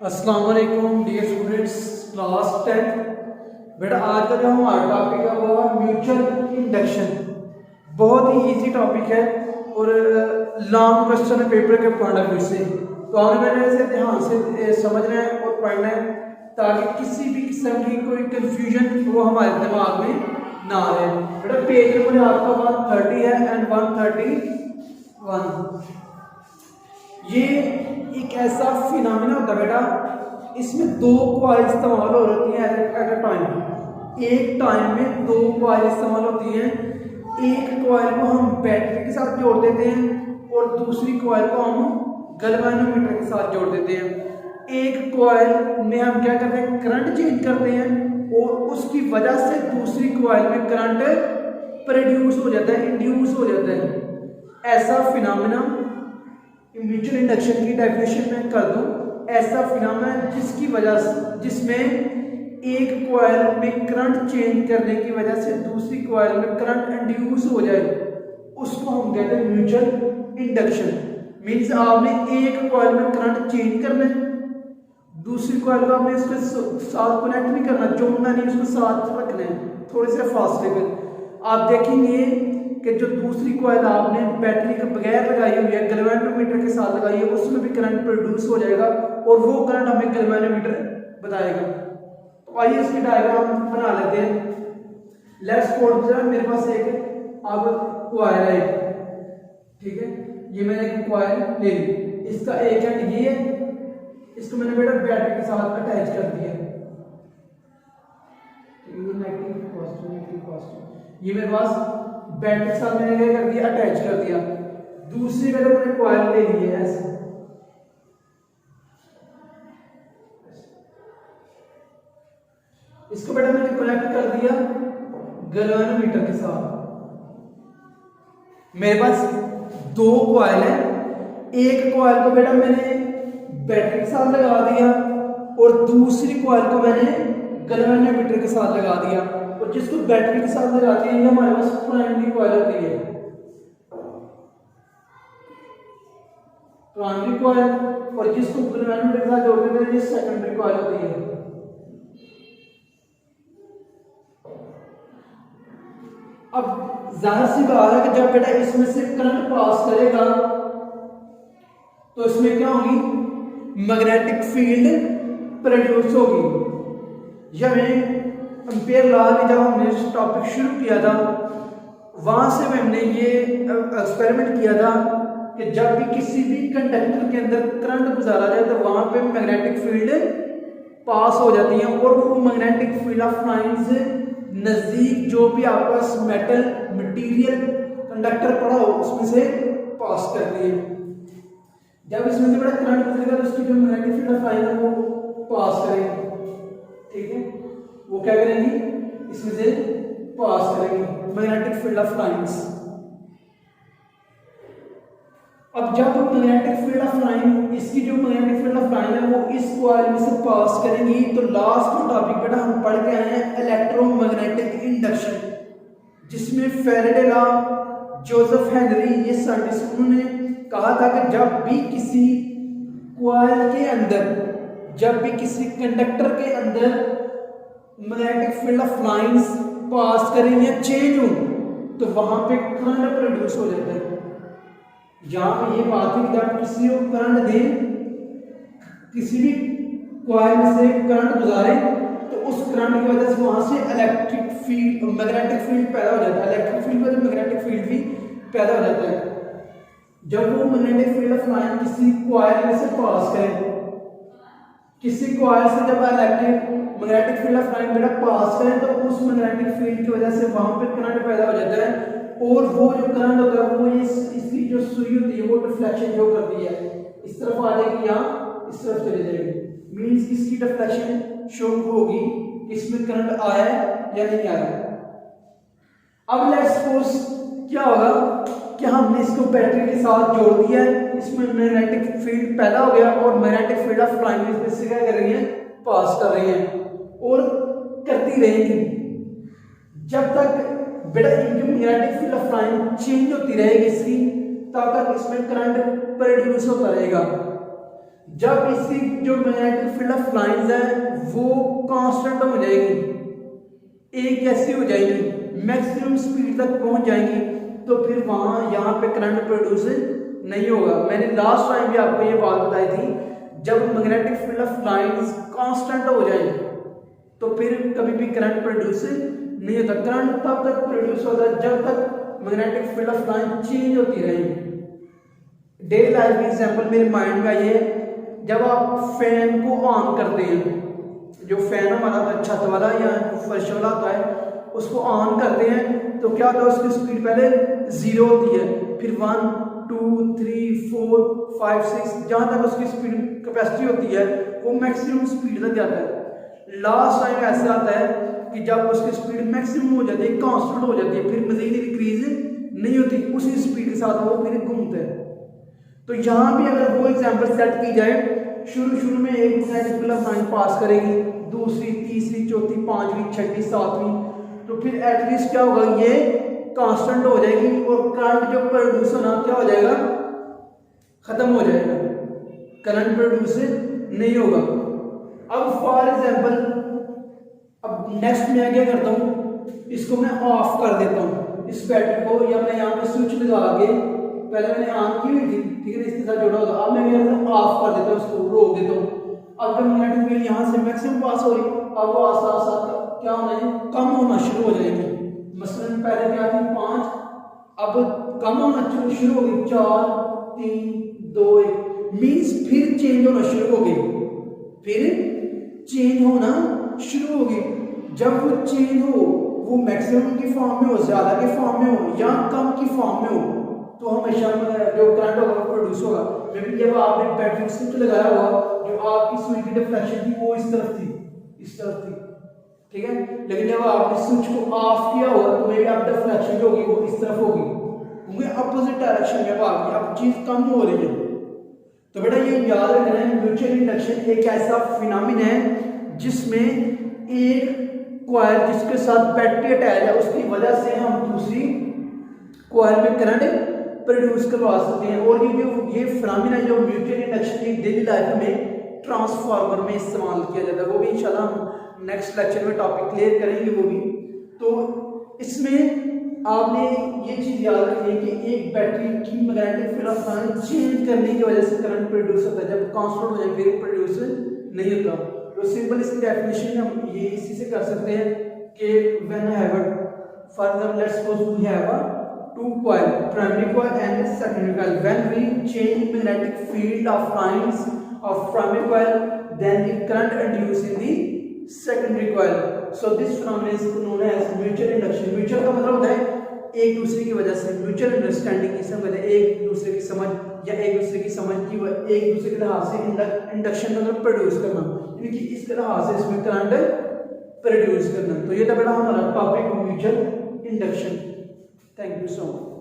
अस्सलाम वालेकुम dear students class 10। बेटा आज का जो हमारा टॉपिक है वो है म्यूचुअल इंडक्शन। बहुत ही इजी टॉपिक है और लॉन्ग क्वेश्चन है पेपर के पॉइंट ऑफ व्यू से। तो आपने मैंने इसे ध्यान से समझना है और पढ़ना है ताकि किसी भी किस्म की कोई कंफ्यूजन वो हमारे दिमाग में ना रहे। बेटा पेज नंबर आपका 130 है एंड 131। ये एक ऐसा फिनोमेना होता है बेटा, इसमें दो कॉइल इस्तेमाल हो रही हैं एट अ टाइम। एक टाइम में दो कॉइल इस्तेमाल होती हैं। एक कॉइल को हम बैटरी के साथ जोड़ देते हैं और दूसरी कॉइल को हम गैल्वेनोमीटर के साथ जोड़ देते हैं। एक कॉइल में हम क्या करते हैं, करंट चेंज करते हैं और उसकी वजह से दूसरी कॉइल में करंट प्रोड्यूस हो जाता है, इंड्यूस हो जाता है। ऐसा फिनोमेना म्यूचुअल इंडक्शन की डेफिनेशन में कर दूं, ऐसा फिनोमेना जिसकी वजह से जिसमें एक कॉइल में करंट चेंज करने की वजह से दूसरी कॉइल में करंट इंड्यूस हो जाए, उसको हम कहते हैं म्यूचुअल इंडक्शन। मींस आपने एक कॉइल में करंट चेंज करना है, दूसरी कॉइल को आपने इसके साथ कनेक्ट नहीं करना, जोड़ना नहीं, उसको साथ रखना है थोड़े से फासले पर। आप देखेंगे कि जो दूसरी कॉइल आपने बैटरी के बगैर लगाई हुई है, गैल्वेनोमीटर के साथ लगाई है, उसमें भी करंट प्रोड्यूस हो जाएगा और वो करंट हमें गैल्वेनोमीटर बताएगा। तो आइए इसकी डायग्राम बना लेते हैं। लेट्स सपोज मेरे पास एक अब कॉइल है, ठीक है, ये मैंने एक कॉइल ले ली, इसका एक एंड ये है, इसको मैंने बेटा बैटरी के साथ अटैच कर दिया। ये मेरे पास बैटरी के साथ मैंने क्या कर दिया, अटैच कर दिया। दूसरी बेटा मैंने कॉइल ले ली है ऐसे, इसको बेटा मैंने कनेक्ट कर दिया गैल्वेनोमीटर के साथ। मेरे पास दो कॉइल है, एक कॉइल को बेटा मैंने बैटरी के साथ लगा दिया और दूसरी कॉइल को मैंने गैल्वेनोमीटर के साथ लगा दिया। और जिसको बैटरी के साथ लगाते हैं ये हमारे पास प्राइमरी कॉइल होती है, प्राइमरी कॉइल, और जिसको गैल्वेनोमीटर के साथ जोड़ देते हैं ये सेकेंडरी कॉइल होती है। अब जाहिर सी बात है कि जब बेटा इसमें से करंट पास करेगा तो इसमें क्या होगी, मैग्नेटिक फील्ड प्रोड्यूस होगी। जब एम्पियर लॉ में जब हमने इस टॉपिक शुरू किया था, वहां से हमने ये एक्सपेरिमेंट किया था कि जब भी किसी भी कंडक्टर के अंदर करंट गुजारा जाए तो वहां पे मैग्नेटिक फील्ड पास हो जाती है और वो मैग्नेटिक फील्ड ऑफ लाइन से नजदीक जो भी आपका मेटल मटेरियल कंडक्टर पड़ा हो उसमें से पास करती है। जब इसमें से बड़ा करंट गुजरेगा तो उसकी जो मैग्नेटिक फील्ड ऑफ लाइन है वो पास करेगी, ठीक है, वो क्या करेंगी, इसमें से पास करेंगी मैग्नेटिक फील्ड ऑफ लाइंस। अब जब मैग्नेटिक फील्ड ऑफ लाइन, इसकी जो मैग्नेटिक फील्ड ऑफ लाइन है वो इस कॉइल में से पास करेंगी, तो लास्ट टॉपिक बेटा हम पढ़ के आए हैं इलेक्ट्रोमैग्नेटिक इंडक्शन, जिसमें फैराडे लॉ, जोसेफ हेनरी, ये साइंटिस्ट उन्होंने कहा था कि जब भी किसी कॉइल के अंदर, जब भी किसी कंडक्टर के अंदर magnetic field of lines pass करें या चेंज हो तो वहां पे करंट प्रोड्यूस हो जाता है। यहां पे ये बात है कि जब किसी को करंट दे, किसी भी कॉइल में से करंट गुजारे तो उस करंट की वजह से वहां से इलेक्ट्रिक फील्ड, मैग्नेटिक फील्ड पैदा हो जाता है। इलेक्ट्रिक फील्ड में मैग्नेटिक फील्ड भी पैदा हो जाता है। जब वो मैग्नेटिक फील्ड ऑफ लाइन किसी कॉइल में से पास करे, किसी कॉइल से जब electric magnetic field of line बेटा पास करें तो उस मैग्नेटिक फील्ड की वजह से वहां पे करंट पैदा हो जाता है और वो जो करंट होता है वो इसकी जो सुई होती है वो डिफ्लेक्शन जो करती है, इस तरफ आ जाएगी, यहाँ इस तरफ चली जाएगी। मींस इसकी डिफ्लेक्शन शो होगी इसमें करंट आया या नहीं आया। अब लेट्स सपोज क्या होगा कि हमने इसको बैटरी के साथ जोड़ दिया है, इसमें मैग्नेटिक फील्ड पैदा हो गया और मैग्नेटिक फील्ड ऑफ लाइन इसमें से क्या कर रही है, पास कर रही है और करती रहेगी जब तक बेटा इनकी magnetic field of line change होती रहेगी इसकी, तब तक इसमें करंट प्रोड्यूस होता रहेगा। जब इसकी जो मैग्नेटिक फील्ड ऑफ लाइंस है वो कांस्टेंट हो जाएगी, एक जैसी हो जाएगी, मैक्सिमम स्पीड तक पहुंच जाएंगी, तो फिर वहां यहाँ पे करंट प्रोड्यूस नहीं होगा। मैंने लास्ट टाइम भी आपको ये बात बताई थी, जब magnetic field of lines constant हो जाएगी तो फिर कभी भी करंट प्रोड्यूस नहीं होता। करंट तब तक प्रोड्यूस होता है जब तक magnetic field of line change होती रहेगी। डे लाइफ एग्जांपल मेरे माइंड में ये, जब आप फैन को ऑन करते हैं, जो फैन हमारा छत वाला या फर्श वाला होता है उसको ऑन करते हैं तो क्या होता है, उसकी स्पीड पहले 0 होती है, फिर 1 2 3 4 5 6 जहां तक उसकी स्पीड कैपेसिटी होती है वो मैक्सिमम स्पीड तक जाता है। लास्ट टाइम ऐसा आता है कि जब उसकी स्पीड मैक्सिमम हो जाती है, कांस्टेंट हो जाती है, फिर मजीद इंक्रीज नहीं होती, उसी स्पीड के साथ वो फिर घूमता है। तो यहाँ भी अगर वो एग्जांपल सेट की जाए, शुरू में एक मैग्नेटिक फील्ड ऑफ लाइन पास करेगी, दूसरी, तीसरी, चौथी, पांचवी, छठी, सातवीं, तो फिर एटलीस्ट क्या होगा, ये कांस्टेंट हो जाएगी और करंट जो प्रोड्यूस होना क्या हो जाएगा, खत्म हो जाएगा, करंट प्रोड्यूस नहीं होगा। अब फॉर एग्जांपल, अब नेक्स्ट मैं क्या करता हूँ, इसको मैं ऑफ कर देता हूँ इस बैटरी को, या मैं यहाँ पे स्विच लगा के, पहले मैंने ऑन की हुई थी, ठीक है, इसके साथ जुड़ा होगा, अब मैं क्या करता हूँ, ऑफ कर देता हूँ, इसको रोक देता हूँ। अब जब मैग्नेटिक फील्ड यहाँ से मैक्सिमम पास हो रही, अब वो आस्ते क्या होना है, कम होना शुरू हो जाएगी। मसलन पहले क्या थी 5, अब कम होना शुरू हो गई 4 3 2 1, मीन्स फिर चेंज होना शुरू हो गई, फिर चेंज होना शुरू हो गई। जब वो चेंज हो, वो मैक्सिमम की फॉर्म में हो, ज्यादा के फॉर्म में हो या कम की फॉर्म में हो, तो हमेशा जो करंट होगा वो प्रोड्यूस होगा। मे बी जब आपने बैटरी स्विच लगाया होगा, जो आपकी सुई की डिफ्लेक्शन थी वो इस तरफ थी, इस तरफ थी, ठीक है, लेकिन जब आपने स्विच को ऑफ किया होगा तो मे बी आप डिफ्लेक्शन जो होगी वो इस तरफ होगी, क्योंकि अपोजिट डायरेक्शन में भागी, अब चीज कम हो रही है। तो बेटा ये याद रखना है, म्यूचुअल इंडक्शन एक ऐसा फिनोमेना है जिसमें एक कॉइल जिसके साथ बैटरी अटैच है, उसकी वजह से हम दूसरी कॉइल में करंट प्रोड्यूस करवा सकते हैं। और ये फिनोमेना जो म्यूचुअल इंडक्शन की डेली लाइफ में ट्रांसफार्मर में इस्तेमाल किया जाता है, वो भी इंशाल्लाह हम नेक्स्ट लेक्चर में टॉपिक क्लियर करेंगे वो भी। तो इसमें आपने ये चीज याद रखनी है कि एक बैटरी की magnetic field of line change करने की वजह से करंट प्रोड्यूस होता है, जब कांस्टेंट हो जाए फिर प्रोड्यूस नहीं होता। तो सिंपल इसकी डेफिनेशन हम ये इसी से कर सकते हैं कि when have for example let's suppose we have a two coil, primary coil and secondary coil. When we change magnetic field of lines of primary coil, then the current induced in the secondary coil. So this phenomenon is known as mutual induction. Mutual का मतलब होता है एक दूसरे की वजह से, mutual understanding इसे हम कहते हैं एक दूसरे की समझ या एक दूसरे की समझ की एक दूसरे के लिहाज से इंडक्शन मतलब प्रोड्यूस करना, यानी कि इसके लिहाज से इसमें करंट प्रोड्यूस करना। तो ये था बेटा हमारा topic mutual induction. Thank you so much.